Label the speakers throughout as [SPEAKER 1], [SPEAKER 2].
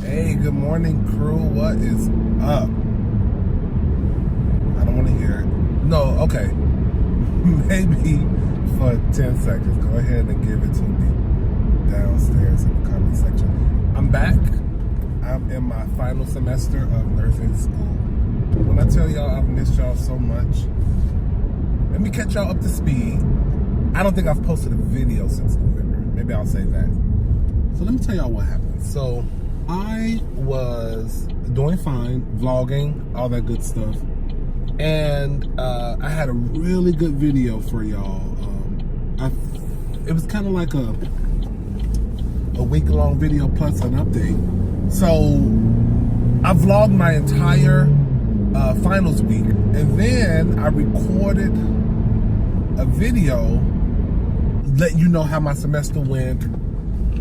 [SPEAKER 1] Hey, good morning, crew. What is up? I don't want to hear it. No, okay. Maybe for 10 seconds. Go ahead and give it to me downstairs in the comment section. I'm back. I'm in my final semester of nursing school. When I tell y'all I've missed y'all so much, let me catch y'all up to speed. I don't think I've posted a video since November. Maybe I'll say that. So let me tell y'all what happened. So I was doing fine, vlogging, all that good stuff. And I had a really good video for y'all. It was kind of like a week-long video plus an update. So I vlogged my entire finals week. And then I recorded a video letting you know how my semester went,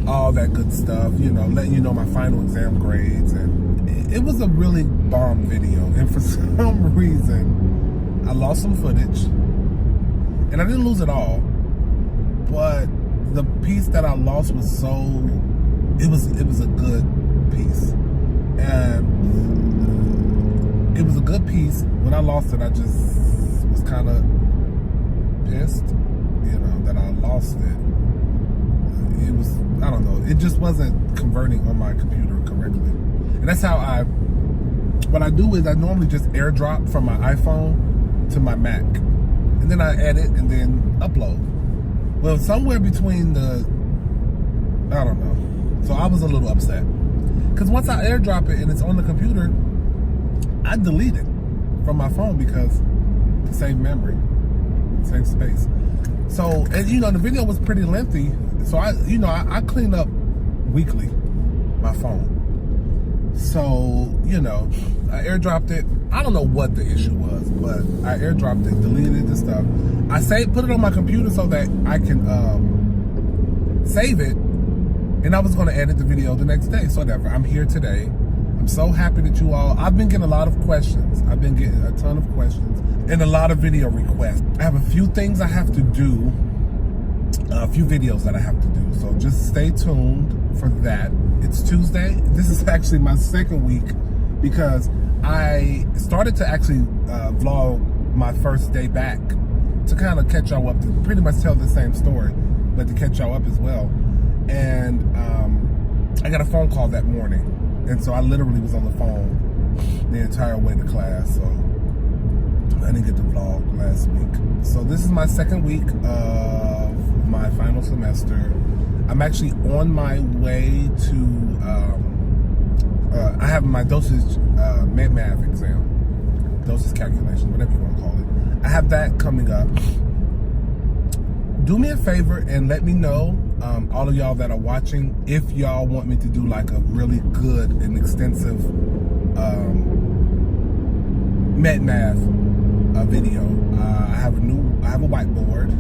[SPEAKER 1] all that good stuff, you know, letting you know my final exam grades. And it was a really bomb video. And for some reason, I lost some footage. And I didn't lose it all. But the piece that I lost was it was a good piece. And it was a good piece. When I lost it, I just was kind of pissed, you know, that I lost it. It was, I don't know, it just wasn't converting on my computer correctly. And that's how what I do is I normally just airdrop from my iPhone to my Mac. And then I edit and then upload. Well, somewhere between I don't know. So I was a little upset. Because once I airdrop it and it's on the computer, I delete it from my phone because to save memory, save space. So, and you know, the video was pretty lengthy. So I clean up weekly my phone. So, you know, I airdropped it. I don't know what the issue was, but I airdropped it, deleted the stuff. I put it on my computer so that I can save it. And I was going to edit the video the next day. So whatever, I'm here today. I'm so happy that I've been getting a lot of questions. I've been getting a ton of questions and a lot of video requests. I have a few things I have to do. A few videos that I have to do. So just stay tuned for that. It's Tuesday. This is actually my second week because I started to actually vlog my first day back to kind of catch y'all up, to pretty much tell the same story, but to catch y'all up as well. And I got a phone call that morning. And so I literally was on the phone the entire way to class. So I didn't get to vlog last week. So this is my second week of my final semester. I'm actually on my way to, I have my dosage med-math exam, dosage calculation, whatever you want to call it. I have that coming up. Do me a favor and let me know, all of y'all that are watching, if y'all want me to do like a really good and extensive med-math video. I have a whiteboard.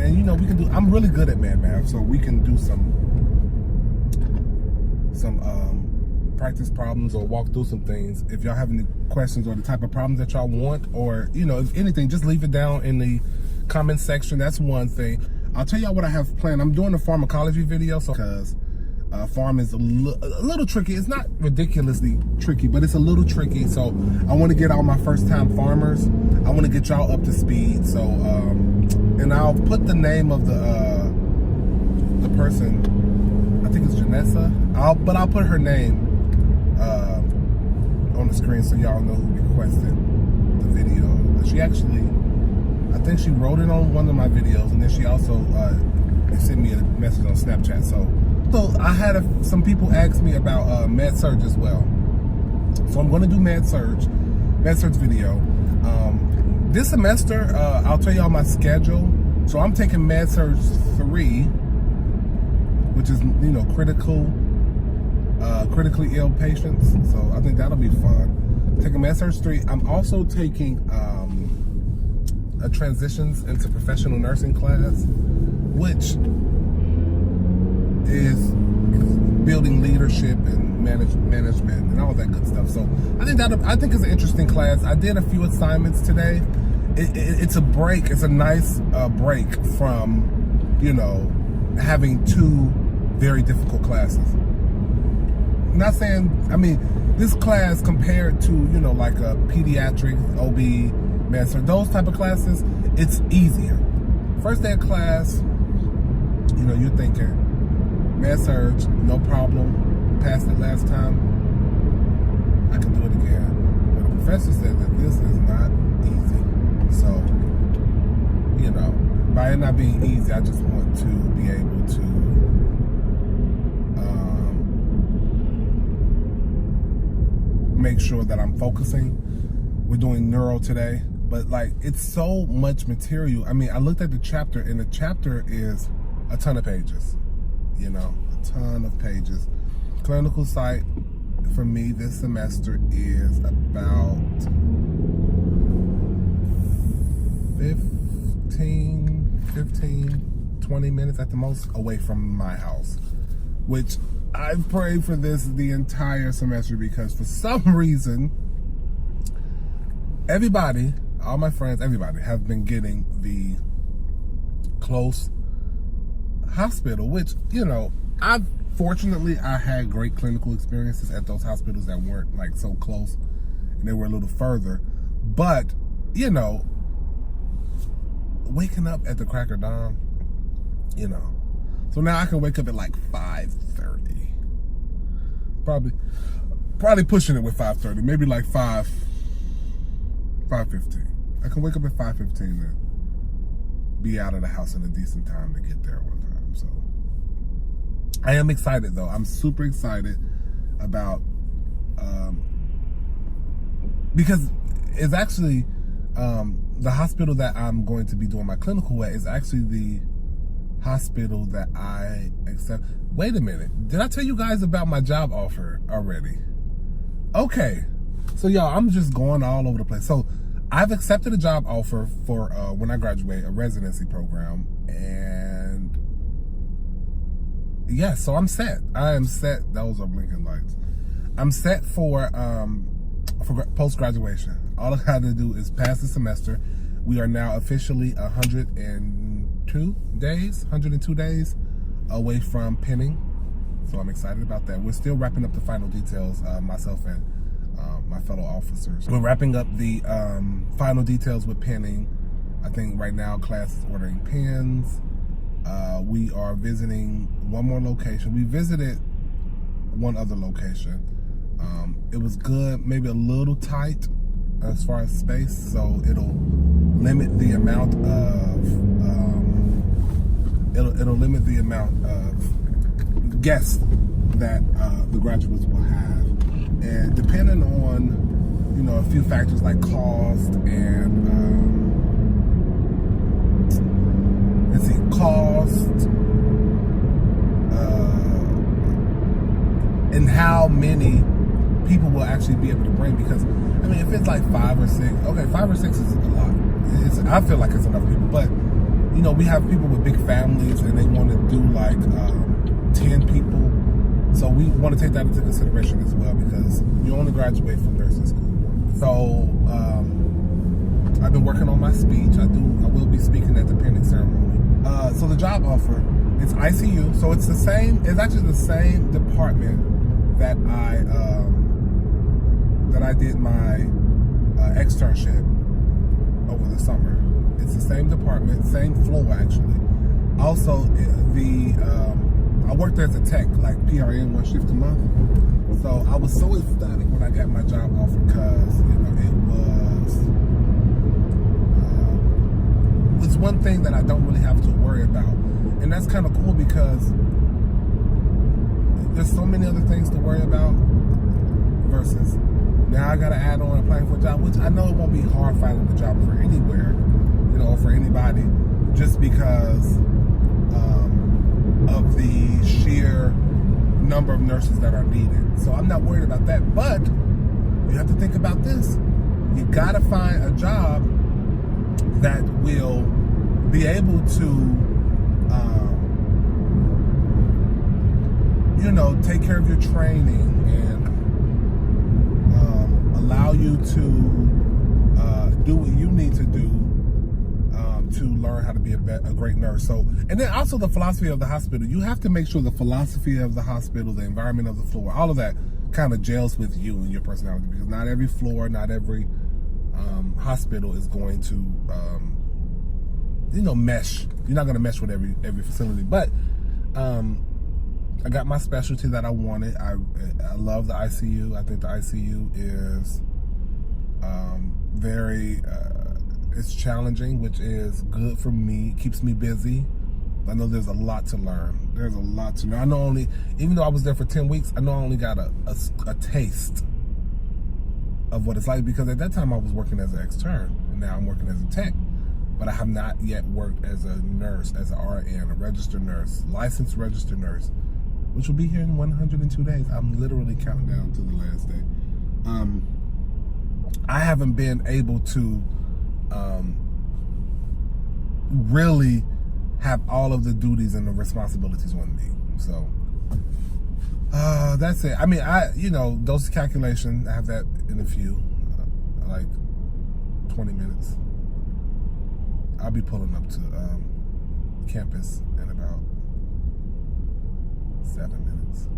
[SPEAKER 1] And you know, I'm really good at med-math, so we can do some practice problems or walk through some things. If y'all have any questions or the type of problems that y'all want, or, you know, if anything, just leave it down in the comment section. That's one thing. I'll tell y'all what I have planned. I'm doing a pharmacology video, so because pharm is a little tricky. It's not ridiculously tricky, but it's a little tricky. So I want to get all my first-time farmers. I want to get y'all up to speed. So, and I'll put the name of the person. I think it's Janessa. But I'll put her name on the screen so y'all know who requested the video. She actually, I think she wrote it on one of my videos, and then she also sent me a message on Snapchat. So I had some people ask me about med surg as well. So I'm going to do med surg video. This semester, I'll tell y'all my schedule. So I'm taking med surg 3, which is, you know, critically ill patients. So I think that'll be fun. Taking med surg 3. I'm also taking a transitions into professional nursing class, which is building leadership and management and all that good stuff. So I think it's an interesting class. I did a few assignments today. It's a break. It's a nice break from, you know, having two very difficult classes. not saying, I mean, this class compared to, you know, like a pediatric, OB, med-surg, those type of classes, it's easier. First day of class, you know, you're thinking, med-surg, no problem, passed it last time, I can do it again. But the professor said that this is not easy. So, you know, by it not being easy, I just want to be able to make sure that I'm focusing. We're doing neuro today, but like, it's so much material. I mean, I looked at the chapter, and the chapter is a ton of pages, you know, a ton of pages. Clinical psych for me this semester is about 20 minutes at the most away from my house, which I've prayed for this the entire semester, because for some reason, everybody, all my friends, everybody have been getting the close hospital, which, you know, fortunately, I had great clinical experiences at those hospitals that weren't like so close, and they were a little further. But, you know, waking up at the crack of dawn, you know. So now I can wake up at like 5:30. Probably pushing it with 5:30, maybe like 5:15. I can wake up at 5:15 and be out of the house in a decent time to get there one time. So I am excited though. I'm super excited about because it's actually the hospital that I'm going to be doing my clinical at is actually the hospital that I accept. Wait a minute. Did I tell you guys about my job offer already? Okay. So y'all, I'm just going all over the place. So I've accepted a job offer for when I graduate, a residency program. And yeah, so I'm set. I am set. Those are blinking lights. I'm set for post-graduation. All I got to do is pass the semester. We are now officially 102 days away from pinning. So I'm excited about that. We're still wrapping up the final details, myself and my fellow officers. We're wrapping up the final details with pinning. I think right now class is ordering pins. We are visiting one more location. We visited one other location. It was good, maybe a little tight as far as space, so it'll limit the amount of it'll limit the amount of guests that the graduates will have, and depending on, you know, a few factors like cost and and how many people will actually be able to bring. Because I mean, if it's like 5 or 6, okay, 5 or 6 is a lot. I feel like it's enough people, but you know, we have people with big families and they want to do like 10 people. So we want to take that into consideration as well, because you only graduate from nursing school. So I've been working on my speech. I will be speaking at the pinning ceremony. So the job offer, it's ICU. So it's actually the same department that I did my externship over the summer. It's the same department, same floor actually. Also, I worked there as a tech, like PRN, 1 shift a month. So I was so ecstatic when I got my job offer, because you know, it's one thing that I don't really have to worry about, and that's kind of cool because there's so many other things to worry about versus now I gotta add on applying for a job, which I know it won't be hard finding a job for anywhere, you know, or for anybody, just because of the sheer number of nurses that are needed. So I'm not worried about that, but you have to think about this. You gotta find a job that will be able to you know, take care of your training and allow you to do what you need to do to learn how to be a great nurse. So, and then also the philosophy of the hospital. You have to make sure the philosophy of the hospital, the environment of the floor, all of that kind of gels with you and your personality, because not every floor, not every hospital is going to, mesh. You're not going to mesh with every facility. But I got my specialty that I wanted. I love the ICU. I think the ICU is very, it's challenging, which is good for me. Keeps me busy. I know there's a lot to learn. There's a lot to learn. I know only, even though I was there for 10 weeks, I know I only got a taste of what it's like, because at that time I was working as an extern, and now I'm working as a tech. But I have not yet worked as a nurse, as an RN, a registered nurse, licensed registered nurse, which will be here in 102 days. I'm literally counting down to the last day. I haven't been able to really have all of the duties and the responsibilities on me. So that's it. I mean, dose calculation, I have that in a few, like 20 minutes. I'll be pulling up to campus in about 7 minutes.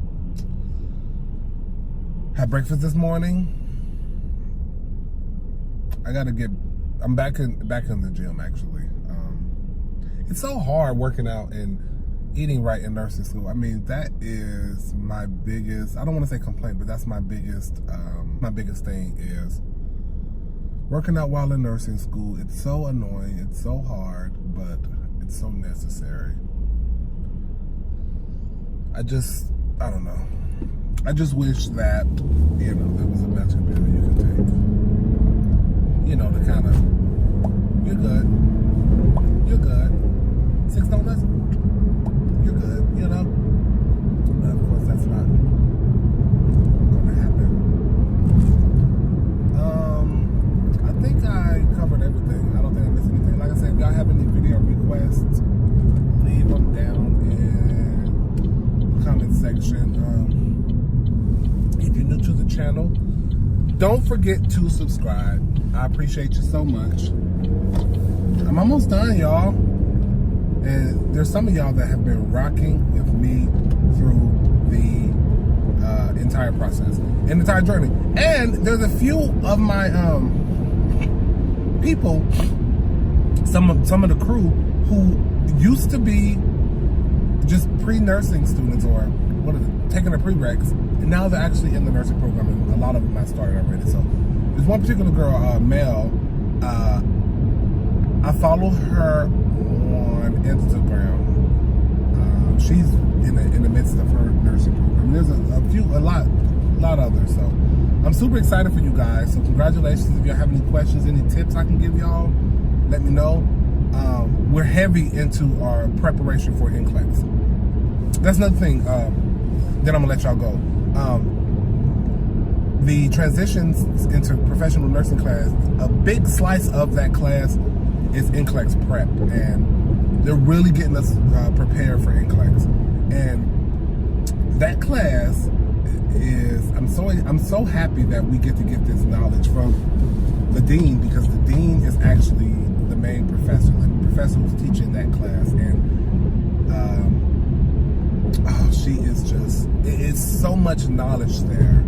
[SPEAKER 1] Had breakfast this morning. I'm back in the gym, actually. It's so hard working out and eating right in nursing school. I mean, that is my biggest, I don't want to say complaint, but that's my biggest thing is working out while in nursing school. It's so annoying, it's so hard, but it's so necessary. I don't know. I just wish that, there was a mental pill you could take. To kind of, you're good. 6 donuts, you're good, But of course, that's not going to happen. I think I covered everything. I don't think I missed anything. Like I said, if y'all have any video requests, leave them down in the comment section. If you're new to the channel, don't forget to subscribe. I appreciate you so much. I'm almost done, y'all. And there's some of y'all that have been rocking with me through the entire process, and entire journey. And there's a few of my people, some of the crew who used to be just pre-nursing students, or taking their prereqs, and now they're actually in the nursing program, and a lot of them have started already. So there's one particular girl, Mel. I follow her on Instagram. She's in the midst of her nursing program. There's a lot others. So I'm super excited for you guys. So congratulations. If y'all have any questions, any tips I can give y'all, let me know. We're heavy into our preparation for NCLEX. That's another thing. Then I'm gonna let y'all go. The transitions into professional nursing class, a big slice of that class is NCLEX prep, and they're really getting us prepared for NCLEX. And that class is, I'm so happy that we get to get this knowledge from the dean, because the dean is actually the main professor, the professor who's teaching that class. And she is just, it's so much knowledge there.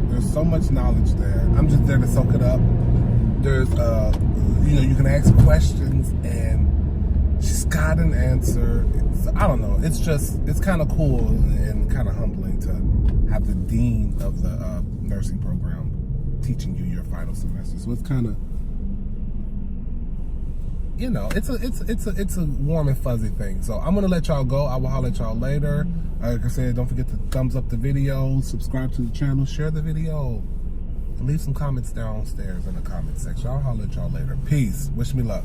[SPEAKER 1] There's so much knowledge there. I'm just there to soak it up. There's, you can ask questions and she's got an answer. I don't know. It's kind of cool and kind of humbling to have the dean of the nursing program teaching you your final semester. So it's kind of, it's a warm and fuzzy thing. So I'm gonna let y'all go. I will holler at y'all later. Like I said, don't forget to thumbs up the video, subscribe to the channel, share the video, and leave some comments downstairs in the comment section. I'll holler at y'all later. Peace. Wish me luck.